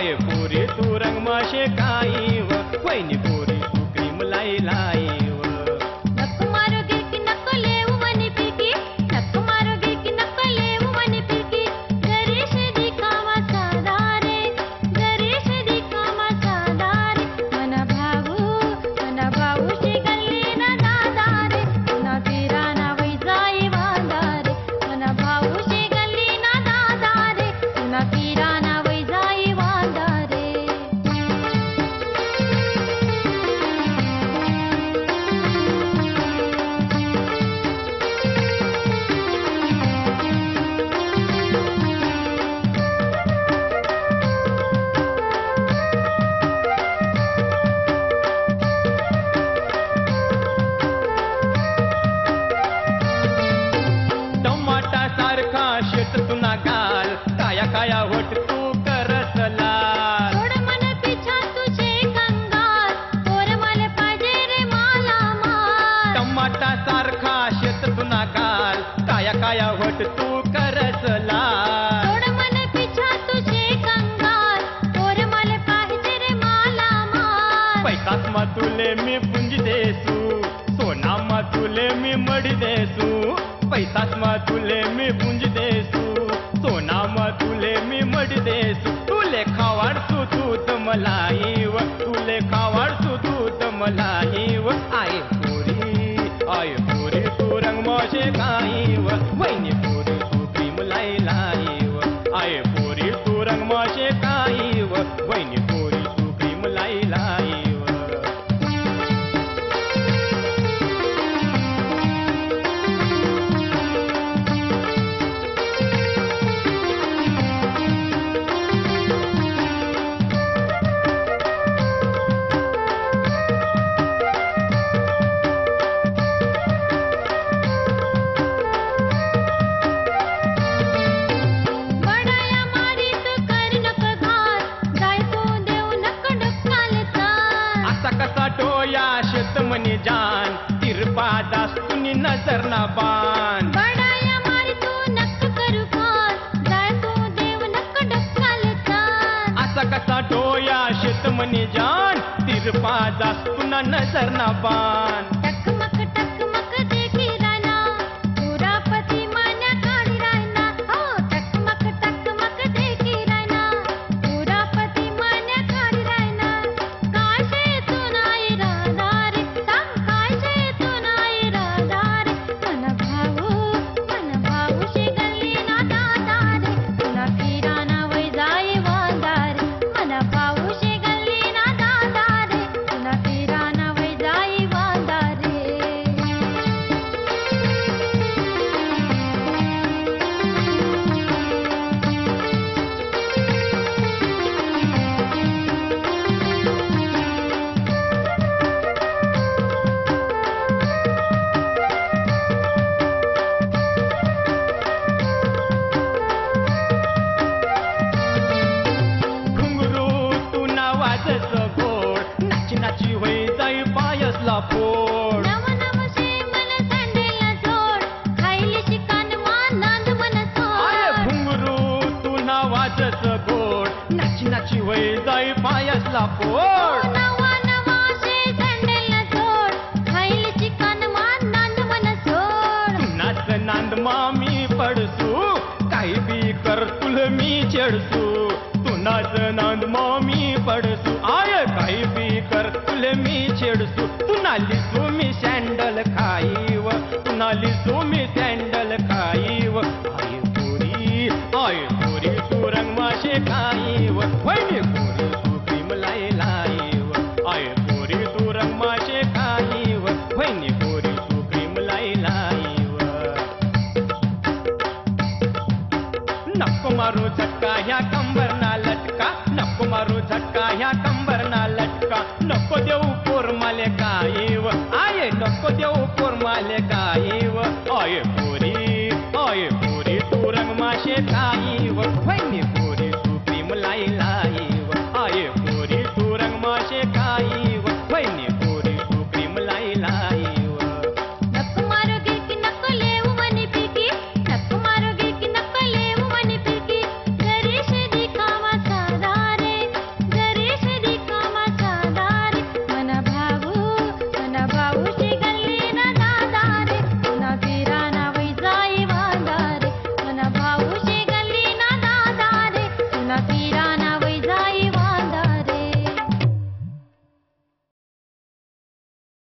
I पोरी तू रंग माशे काही व वहिनी पोरी तू क्रीम लाई लाई व नको मारोगे की नको लेऊ मनी पिकी नको मारोगे की नको लेऊ मनी पिकी गरीश दिखावा साधा रे गरीश दिखावा साधा रे मन भाऊ शे गल्ली ना दादा रे ना किराणा वै जाई वांदा रे मन भाऊ शे गल्ली ना दादा रे ना किराणा वै जाई वांदा रे टमाटा सारखा शेत तुना गाल काया काया होट तू करत लाल थोड मन पिछा तुझे कंगाल पोर मला पाहिजे रे माला माल टमाटा सारखा शेत तुना गाल काया काया होट तू करत लाल थोड मन पिछा तुझे कंगाल पोर मला पाहिजे रे माला माल पैसात मग तुले मी पुंज देसू सोना मग तुले मी मडी देसू पैसात मग तुले मी पुंज देसू सोना मग तुले मी मडी देसू तुले खावाडसू दूध मलाई व तुले खावाडसू दूध मलाई व आय पोरी तू रंग मोशे काही व वहिनी पोरी तू क्रीम लाई लाई व आय पोरी तू रंग मोशे काही व वहिनी पोरी तू क्रीम लाई लाई व बडाया मारी तू कर नको घात जाय तू देऊ नको डुक्कालता असा कसा डोया शेत म्हणे जान तिरपा दास्तुनी नजर ना बान बडाया मारी तू नको करू घात जाय तू देऊ नको डुक्कालता असा कसा डोया शेत म्हणे जान तिरपा दास्तुना नजर ना बान टकमक देखी राना पूरा पति मान्या काढी रायना हो टकमक देखी रायना पूरा पति मान्या काढी रायना काशे तू नाही राधा रे सांग काशे तू नाही राधा रे मन भाऊ शे गल्ली ना दादा रे तुला किराणा वै जाई वांदा रे मन भाऊ शे गल्ली ना दादा रे तुला किराणा वै जाई वांदा रे घुंगरू तू नावाजच गोड नाची नाची होई जाई पायसला पोड नव शे मन सँडेलला जोड खायली शिकान मान नांद मन आय सोड घुंगरू तू नावाजच गोड नाची नाची होई जाई पायसला पोड नवा शे सँडेलला जोड खायली शिकान मान नांद मन सोड नाच नांद मामी पडसू काही बी कर तुल मी चेडसू तू नाच नांद मामी पडसू आय काही बी कर तुल मी छेडसू तू नाली सू मी सँडल खाईव तू नाली सू मी सँडल खाईव आय पोरी तू रंग माशे खाईव वहिनी पोरी तू क्रीम लाई लाईव आय पोरी तू रंग माशे खाईव वहिनी पोरी तू क्रीम लाई लाईव नको मारू झटका ह्या कंबरना लटका नको मारू झटका ह्या कंबरना लटका नको देऊ पोर माले गाईव आय नको देऊ पोर माले गाईव आय पोरी तू रंग माशे खाईव